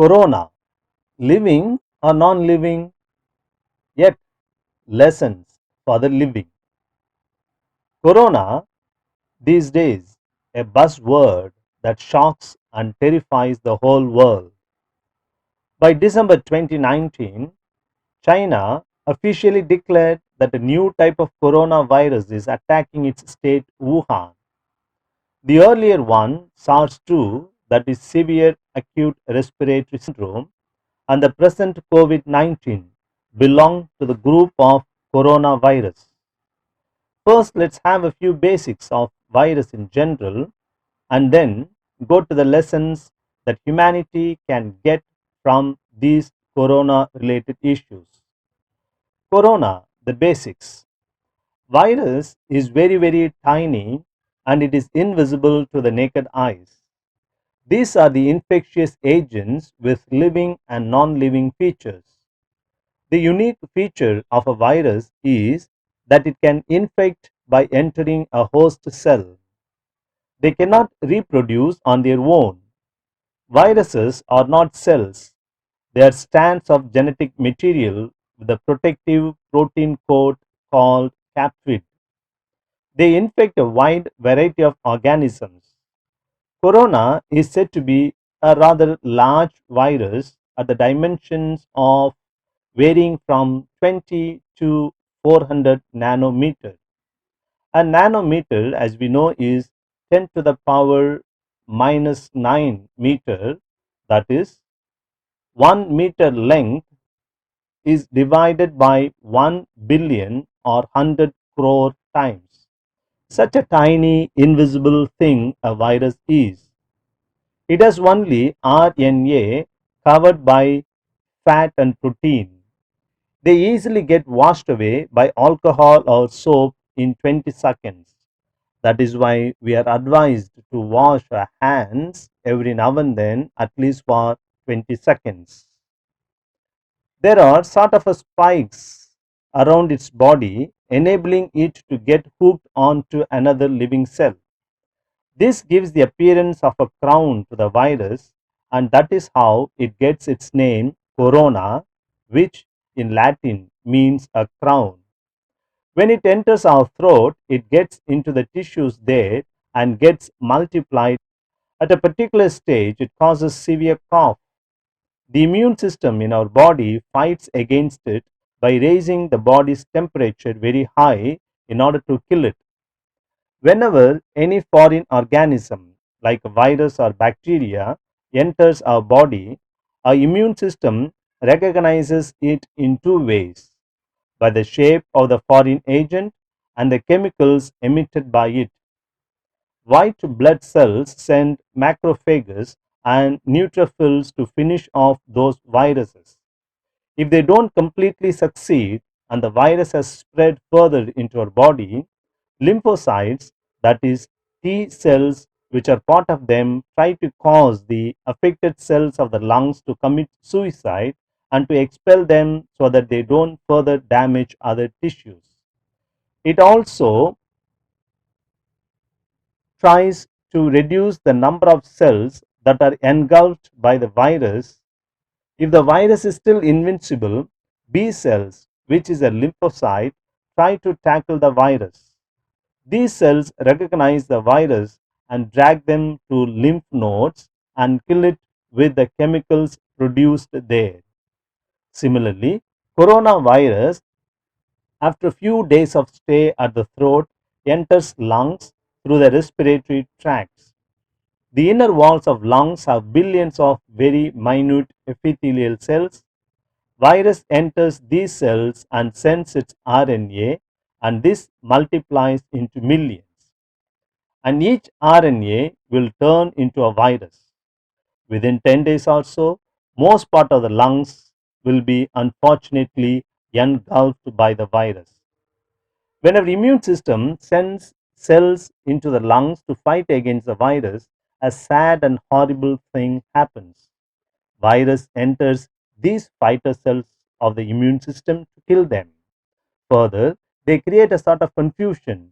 Corona, living or non living, yet lessons for the living. Corona, these days, a buzzword that shocks and terrifies the whole world. By December 2019, China officially declared that a new type of coronavirus is attacking its state Wuhan. The earlier one, SARS-2, that is severe acute respiratory syndrome, and the present COVID-19 belong to the group of coronavirus. First, let's have a few basics of virus in general and then go to the lessons that humanity can get from these corona related issues. Corona, the basics. Virus is very tiny and it is invisible to the naked eyes. These are the infectious agents with living and non living features. The unique feature of a virus is that it can infect by entering a host cell. They cannot reproduce on their own. Viruses are not cells, they are strands of genetic material with a protective protein coat called capsid. They infect a wide variety of organisms. Corona is said to be a rather large virus at the dimensions of varying from 20 to 400 nanometer. A nanometer, as we know, is 10 to the power minus 9 meter, that is, 1 meter length is divided by 1 billion or 100 crore times. Such a tiny, invisible thing a virus is. It has only RNA covered by fat and protein. They easily get washed away by alcohol or soap in 20 seconds. That is why we are advised to wash our hands every now and then, at least for 20 seconds. There are sort of a spikes around its body, enabling it to get hooked onto another living cell. This gives the appearance of a crown to the virus, and that is how it gets its name corona, which in Latin means a crown. When it enters our throat, it gets into the tissues there and gets multiplied. At a particular stage, it causes severe cough. The immune system in our body fights against it by raising the body's temperature very high in order to kill it. Whenever any foreign organism, like a virus or bacteria, enters our body, our immune system recognizes it in two ways: by the shape of the foreign agent and the chemicals emitted by it. White blood cells send macrophages and neutrophils to finish off those viruses. If they don't completely succeed and the virus has spread further into our body, lymphocytes, that is, T cells, which are part of them, try to cause the affected cells of the lungs to commit suicide and to expel them so that they don't further damage other tissues. It also tries to reduce the number of cells that are engulfed by the virus. If the virus is still invincible, B cells, which is a lymphocyte, try to tackle the virus. These cells recognize the virus and drag them to lymph nodes and kill it with the chemicals produced there. Similarly, coronavirus, after a few days of stay at the throat, enters lungs through the respiratory tracts. The inner walls of lungs have billions of very minute epithelial cells. Virus enters these cells and sends its RNA, and this multiplies into millions. And each RNA will turn into a virus. Within 10 days or so, most part of the lungs will be unfortunately engulfed by the virus. When our immune system sends cells into the lungs to fight against the virus, a sad and horrible thing happens. Virus enters these fighter cells of the immune system to kill them. Further, they create a sort of confusion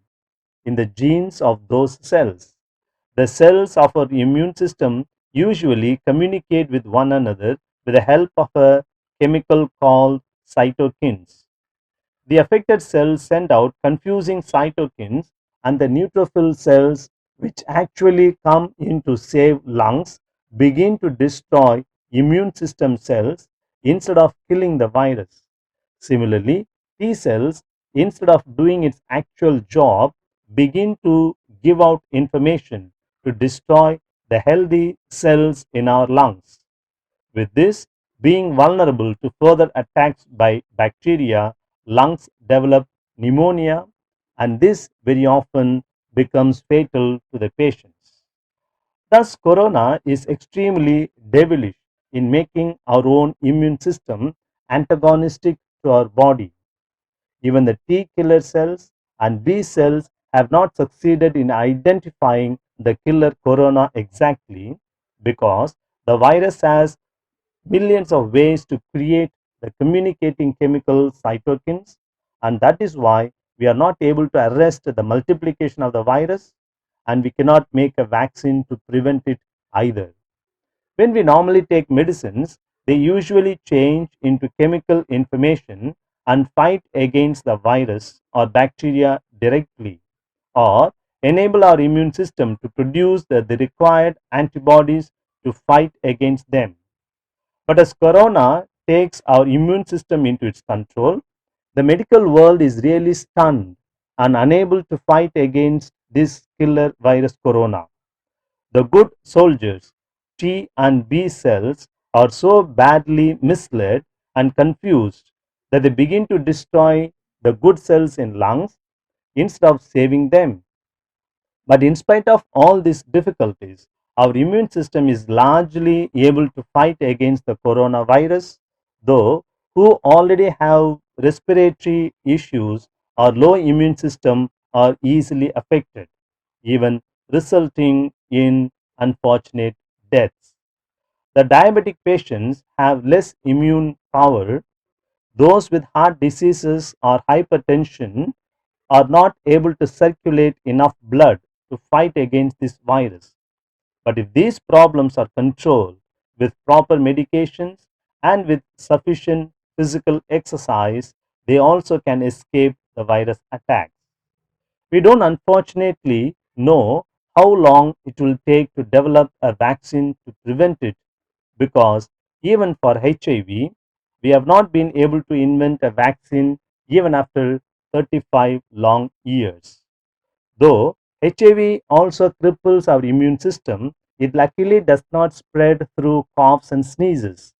in the genes of those cells. The cells of our immune system usually communicate with one another with the help of a chemical called cytokines. The affected cells send out confusing cytokines, and the neutrophil cells, which actually come in to save lungs, begin to destroy immune system cells instead of killing the virus. Similarly, T cells, instead of doing its actual job, begin to give out information to destroy the healthy cells in our lungs. With this being vulnerable to further attacks by bacteria, lungs develop pneumonia, and this very often becomes fatal to the patients. Thus, corona is extremely devilish in making our own immune system antagonistic to our body. Even the T killer cells and B cells have not succeeded in identifying the killer corona exactly, because the virus has millions of ways to create the communicating chemical cytokines, and that is why we are not able to arrest the multiplication of the virus, and we cannot make a vaccine to prevent it either. When we normally take medicines, they usually change into chemical information and fight against the virus or bacteria directly, or enable our immune system to produce the required antibodies to fight against them. But as corona takes our immune system into its control, the medical world is really stunned and unable to fight against this killer virus corona. The good soldiers, T and B cells, are so badly misled and confused that they begin to destroy the good cells in lungs instead of saving them. But in spite of all these difficulties, our immune system is largely able to fight against the coronavirus, though who already have respiratory issues or low immune system are easily affected, even resulting in unfortunate deaths. The diabetic patients have less immune power. Those with heart diseases or hypertension are not able to circulate enough blood to fight against this virus. But if these problems are controlled with proper medications and with sufficient physical exercise, they also can escape the virus attacks. We don't unfortunately know how long it will take to develop a vaccine to prevent it, because even for HIV, we have not been able to invent a vaccine even after 35 long years. Though HIV also cripples our immune system, it luckily does not spread through coughs and sneezes.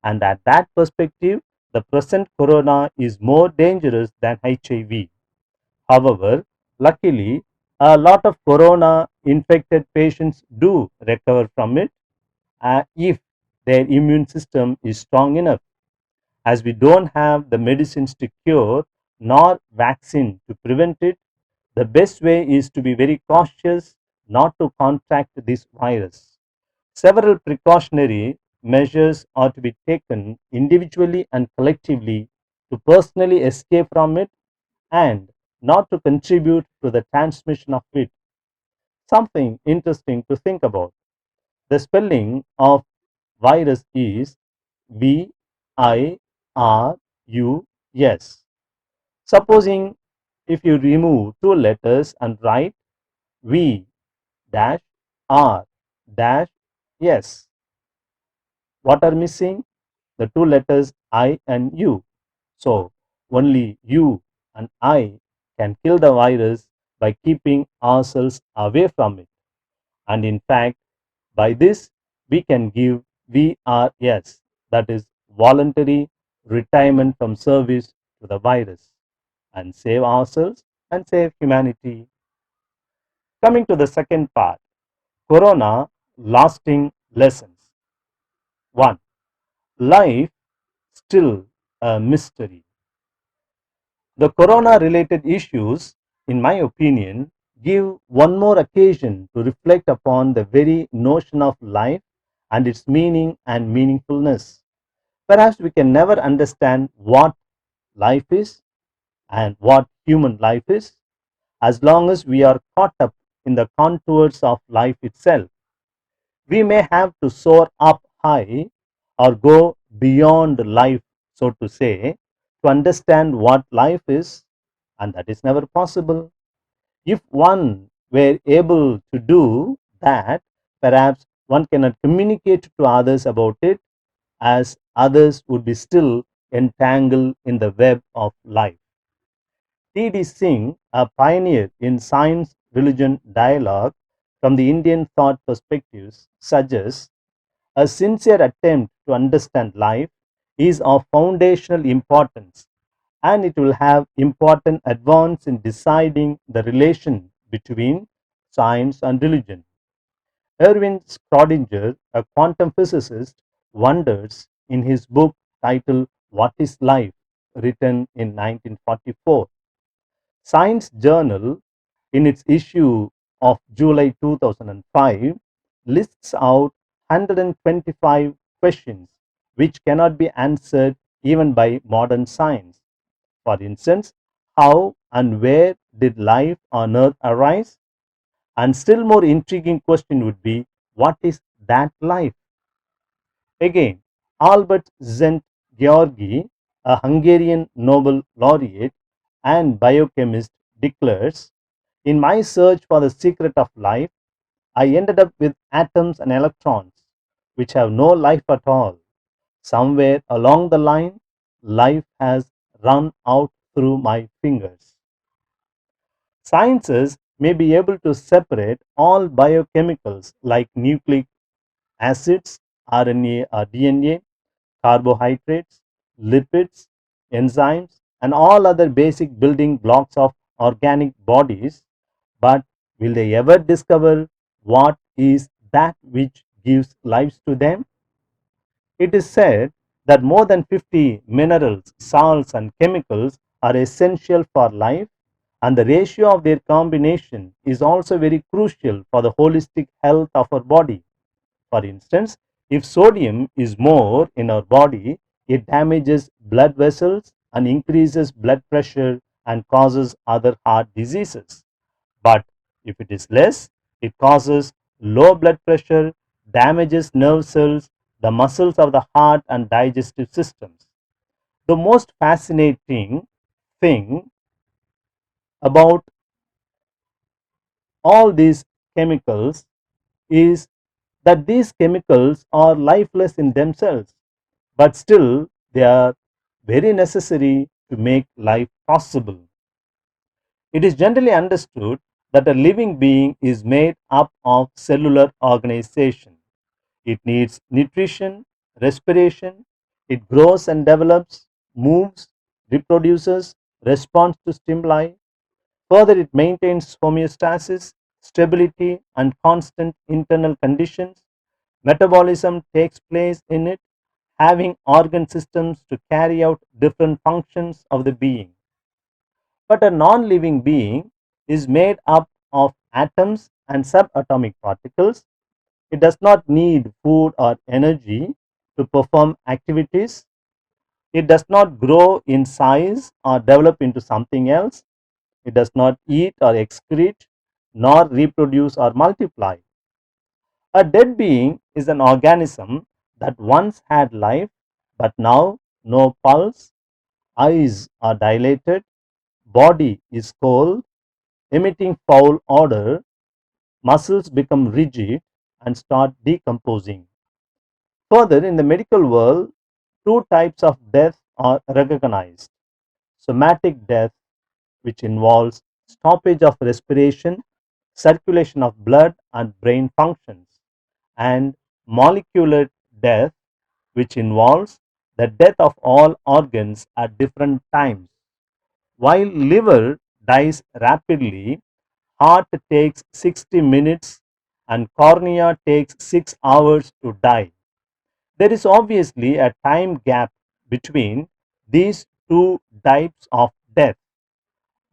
And at that perspective, the present corona is more dangerous than HIV. However, luckily, a lot of corona infected patients do recover from it if their immune system is strong enough. As we don't have the medicines to cure nor vaccine to prevent it, the best way is to be very cautious not to contract this virus. Several precautionary measures are to be taken individually and collectively to personally escape from it and not to contribute to the transmission of it. Something interesting to think about. The spelling of virus is virus. Supposing if you remove two letters and write V dash R dash S, what are missing? The two letters I and U. So only U and I can kill the virus by keeping ourselves away from it. And in fact, by this, we can give VRS, that is voluntary retirement from service, to the virus and save ourselves and save humanity. Coming to the second part, Corona lasting lessons. 1. Life still a mystery. The corona related issues, in my opinion, give one more occasion to reflect upon the very notion of life and its meaning and meaningfulness. Perhaps we can never understand what life is and what human life is as long as we are caught up in the contours of life itself. We may have to soar up high or go beyond life, so to say, to understand what life is, and that is never possible. If one were able to do that, perhaps one cannot communicate to others about it, as others would be still entangled in the web of life. T.D. Singh, a pioneer in science religion dialogue from the Indian thought perspectives, suggests a sincere attempt to understand life is of foundational importance, and it will have important advance in deciding the relation between science and religion. Erwin Schrödinger, a quantum physicist, wonders in his book titled What is Life, written in 1944. Science Journal, in its issue of July 2005, lists out 125 questions which cannot be answered even by modern science. For instance, how and where did life on Earth arise? And still more intriguing question would be, what is that life? Again, Albert Zent Georgi, a Hungarian Nobel laureate and biochemist, declares, in my search for the secret of life, I ended up with atoms and electrons, which have no life at all. Somewhere along the line, life has run out through my fingers. Sciences may be able to separate all biochemicals like nucleic acids, RNA or DNA, carbohydrates, lipids, enzymes, and all other basic building blocks of organic bodies, but will they ever discover what is that which gives life to them? It is said that more than 50 minerals, salts, and chemicals are essential for life, and the ratio of their combination is also very crucial for the holistic health of our body. For instance, if sodium is more in our body, it damages blood vessels and increases blood pressure and causes other heart diseases. But if it is less, it causes low blood pressure, damages nerve cells, the muscles of the heart, and digestive systems. The most fascinating thing about all these chemicals is that these chemicals are lifeless in themselves, but still they are very necessary to make life possible. It is generally understood that a living being is made up of cellular organization. It needs nutrition, respiration, it grows and develops, moves, reproduces, responds to stimuli. Further, it maintains homeostasis, stability, and constant internal conditions. Metabolism takes place in it, having organ systems to carry out different functions of the being. But a non living being is made up of atoms and subatomic particles. It does not need food or energy to perform activities. It does not grow in size or develop into something else. It does not eat or excrete, nor reproduce or multiply. A dead being is an organism that once had life, but now no pulse, eyes are dilated, body is cold, emitting foul odor, muscles become rigid and start decomposing. Further, in the medical world, two types of death are recognized: somatic death, which involves stoppage of respiration, circulation of blood, and brain functions, and molecular death, which involves the death of all organs at different times. While liver dies rapidly, heart takes 60 minutes and cornea takes 6 hours to die. There is obviously a time gap between these two types of death.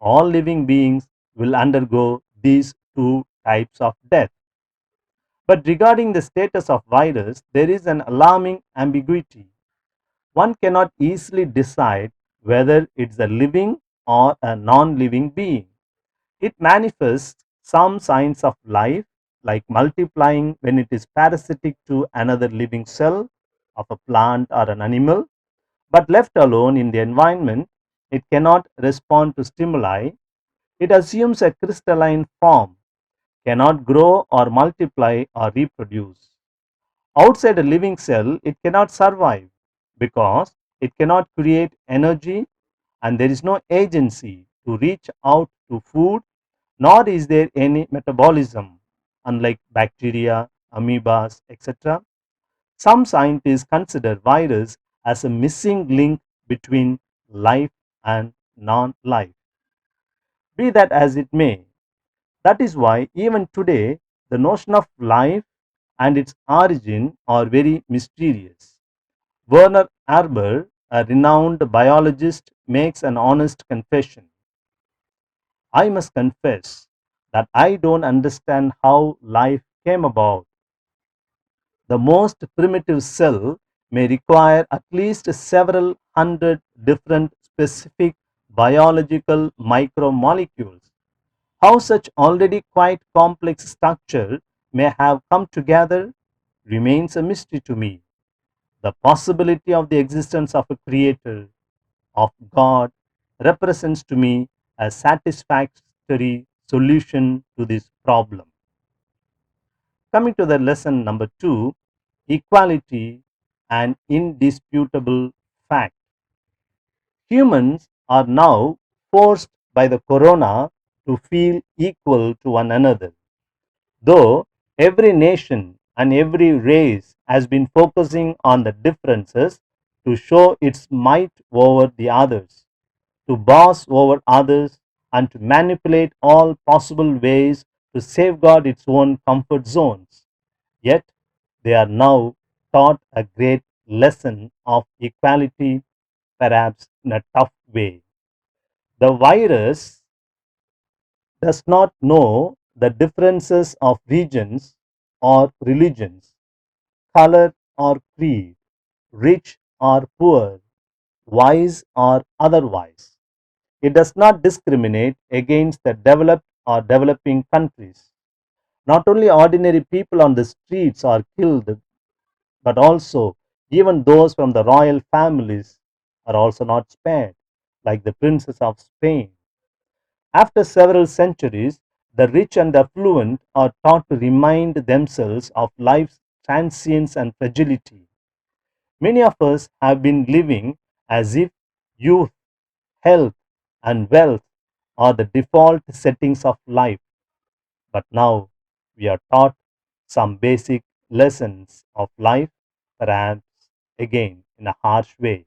All living beings will undergo these two types of death. But regarding the status of virus, there is an alarming ambiguity. One cannot easily decide whether it's a living or a non living being. It manifests some signs of life, like multiplying when it is parasitic to another living cell of a plant or an animal, but left alone in the environment, it cannot respond to stimuli. It assumes a crystalline form, cannot grow or multiply or reproduce. Outside a living cell, it cannot survive because it cannot create energy and there is no agency to reach out to food, nor is there any metabolism, unlike bacteria, amoebas, etc. Some scientists consider virus as a missing link between life and non life. Be that as it may, that is why even today the notion of life and its origin are very mysterious. Werner Arber, a renowned biologist, makes an honest confession. I must confess that I don't understand how life came about. The most primitive cell may require at least several hundred different specific biological micromolecules. How such already quite complex structure may have come together remains a mystery to me. The possibility of the existence of a creator, of God, represents to me a satisfactory solution to this problem. Coming to the lesson number two, equality and indisputable fact. Humans are now forced by the corona to feel equal to one another. Though every nation and every race has been focusing on the differences to show its might over the others, to boss over others, and to manipulate all possible ways to safeguard its own comfort zones. Yet they are now taught a great lesson of equality, perhaps in a tough way. The virus does not know the differences of regions or religions, color or creed, rich or poor, wise or otherwise. It does not discriminate against the developed or developing countries. Not only ordinary people on the streets are killed, but also even those from the royal families are also not spared, like the princes of Spain. After several centuries, the rich and the affluent are taught to remind themselves of life's transience and fragility. Many of us have been living as if youth, health, and wealth are the default settings of life, but now we are taught some basic lessons of life, perhaps again in a harsh way.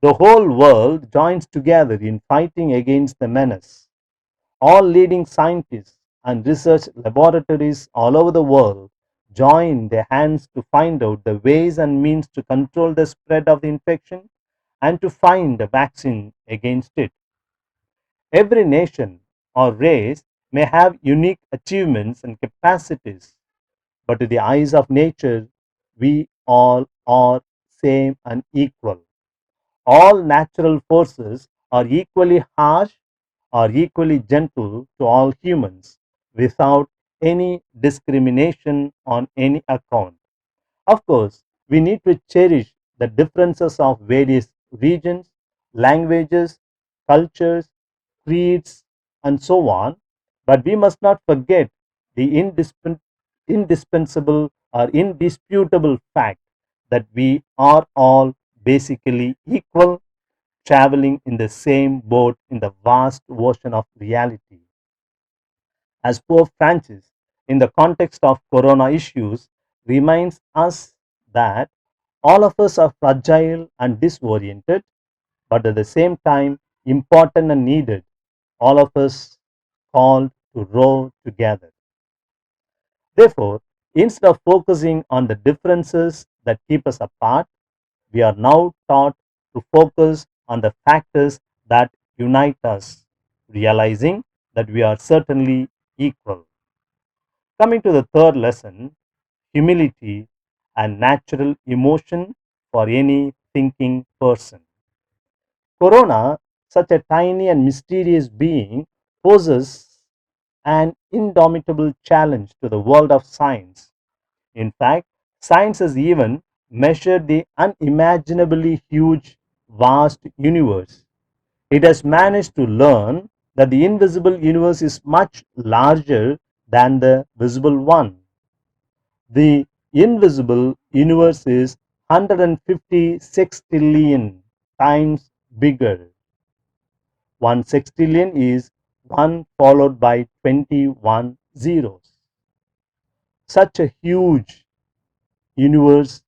The whole world joins together in fighting against the menace. All leading scientists and research laboratories all over the world join their hands to find out the ways and means to control the spread of the infection and to find a vaccine against it. Every nation or race may have unique achievements and capacities, but to the eyes of nature, we all are same and equal. All natural forces are equally harsh or equally gentle to all humans without any discrimination on any account. Of course, we need to cherish the differences of various regions, languages, cultures, creeds, and so on, but we must not forget the indispensable or indisputable fact that we are all basically equal, traveling in the same boat in the vast ocean of reality. As Pope Francis, in the context of corona issues, reminds us that all of us are fragile and disoriented, but at the same time important and needed. All of us called to row together. Therefore, instead of focusing on the differences that keep us apart, we are now taught to focus on the factors that unite us, realizing that we are certainly equal. Coming to the third lesson, humility and natural emotion for any thinking person. Corona, such a tiny and mysterious being, poses an indomitable challenge to the world of science. In fact, science has even measured the unimaginably huge, vast universe. It has managed to learn that the invisible universe is much larger than the visible one. The invisible universe is 156 trillion times bigger. One sextillion is 1 followed by 21 zeros. Such a huge universe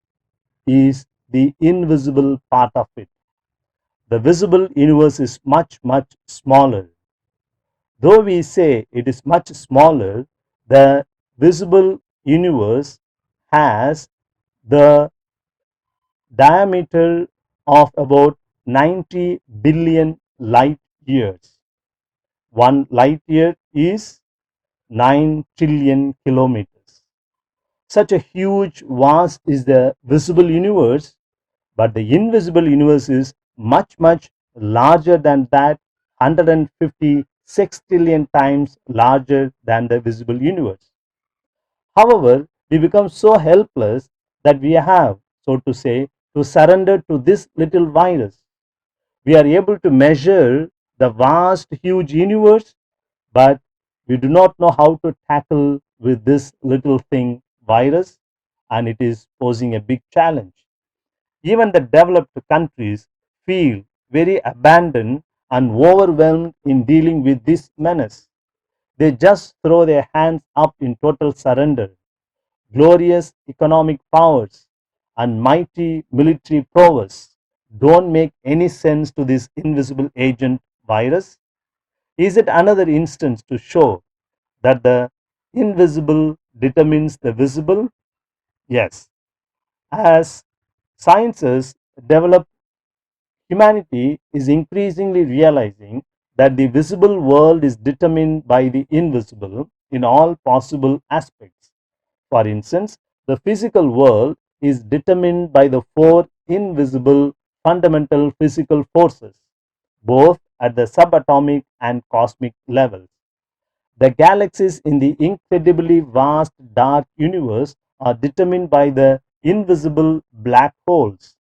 is the invisible part of it. The visible universe is much, much smaller. Though we say it is much smaller, the visible universe has the diameter of about 90 billion light years. One light year is 9 trillion kilometers. Such a huge, vast is the visible universe, but the invisible universe is much, much larger than that, 156 trillion times larger than the visible universe. However, we become so helpless that we have, so to say, to surrender to this little virus. We are able to measure the vast, huge universe, but we do not know how to tackle with this little thing, virus, and it is posing a big challenge. Even the developed countries feel very abandoned and overwhelmed in dealing with this menace. They just throw their hands up in total surrender. Glorious economic powers and mighty military prowess don't make any sense to this invisible agent virus. Is it another instance to show that the invisible determines the visible? Yes. As sciences develop, humanity is increasingly realizing that the visible world is determined by the invisible in all possible aspects. For instance, the physical world is determined by the four invisible fundamental physical forces, both at the subatomic and cosmic levels. The galaxies in the incredibly vast dark universe are determined by the invisible black holes,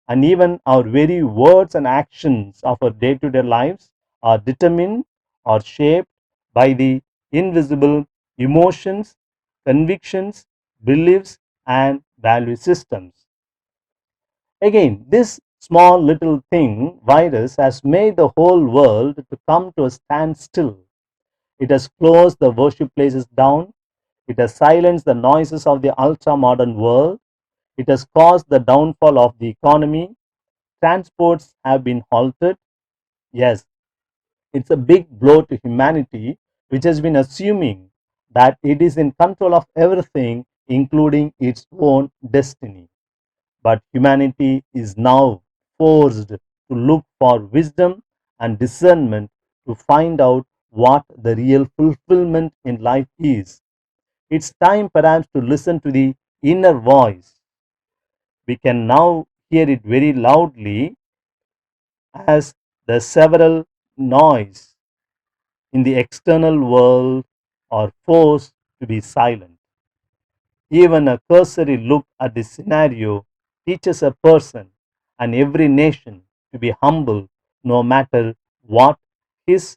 and even our very words and actions of our day to day lives are determined or shaped by the invisible emotions, convictions, beliefs, and value systems. Again, this small little thing, virus, has made the whole world to come to a standstill. It has closed the worship places down. It has silenced the noises of the ultra modern world. It has caused the downfall of the economy. Transports have been halted. Yes, it's a big blow to humanity, which has been assuming that it is in control of everything, including its own destiny. But humanity is now forced to look for wisdom and discernment to find out what the real fulfillment in life is. It's time perhaps to listen to the inner voice. We can now hear it very loudly as the several noise in the external world are forced to be silent. Even a cursory look at the scenario teaches a person and every nation to be humble no matter what his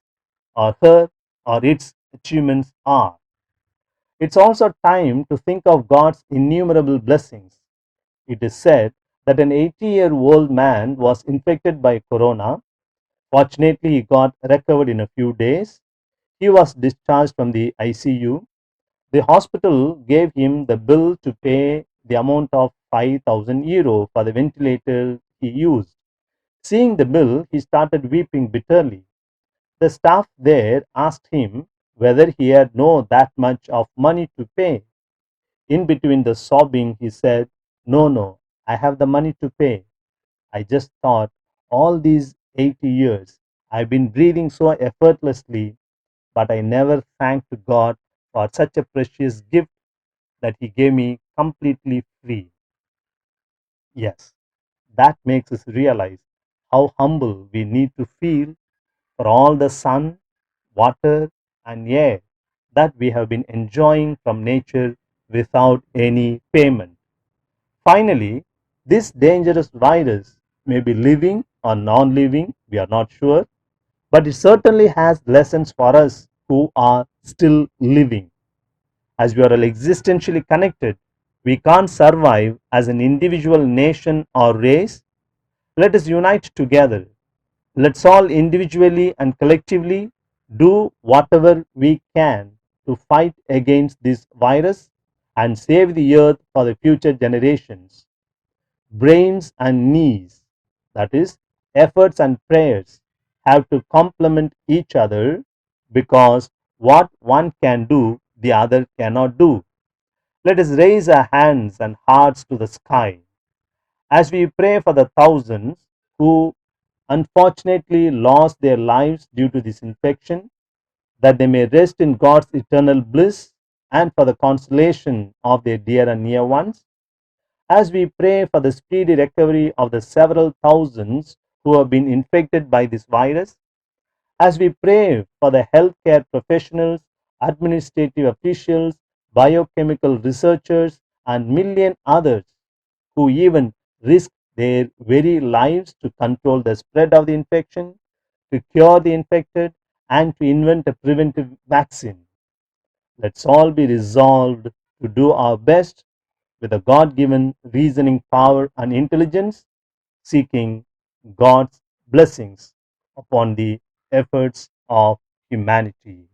or her or its achievements are. It's also time to think of God's innumerable blessings. It is said that an 80-year-old man was infected by corona. Fortunately, he got recovered in a few days. He was discharged from the ICU. The hospital gave him the bill to pay the amount of 5,000 euro for the ventilator he used. Seeing the bill, he started weeping bitterly. The staff there asked him whether he had no that much of money to pay. In between the sobbing, he said, "No, no, I have the money to pay. I just thought all these 80 years I've been breathing so effortlessly, but I never thanked God for such a precious gift that He gave me completely free." Yes, that makes us realize how humble we need to feel for all the sun, water, and air that we have been enjoying from nature without any payment. Finally, this dangerous virus may be living or non living, we are not sure, but it certainly has lessons for us who are still living. As we are all existentially connected, we can't survive as an individual nation or race. Let us unite together. Let's all individually and collectively do whatever we can to fight against this virus and save the earth for the future generations. Brains and knees, that is, efforts and prayers, have to complement each other because what one can do, the other cannot do. Let us raise our hands and hearts to the sky as we pray for the thousands who unfortunately lost their lives due to this infection, that they may rest in God's eternal bliss, and for the consolation of their dear and near ones. As we pray for the speedy recovery of the several thousands who have been infected by this virus, as we pray for the healthcare professionals, administrative officials, biochemical researchers, and million others who even risk their very lives to control the spread of the infection, to cure the infected, and to invent a preventive vaccine. Let's all be resolved to do our best with a God given reasoning power and intelligence, seeking God's blessings upon the efforts of humanity.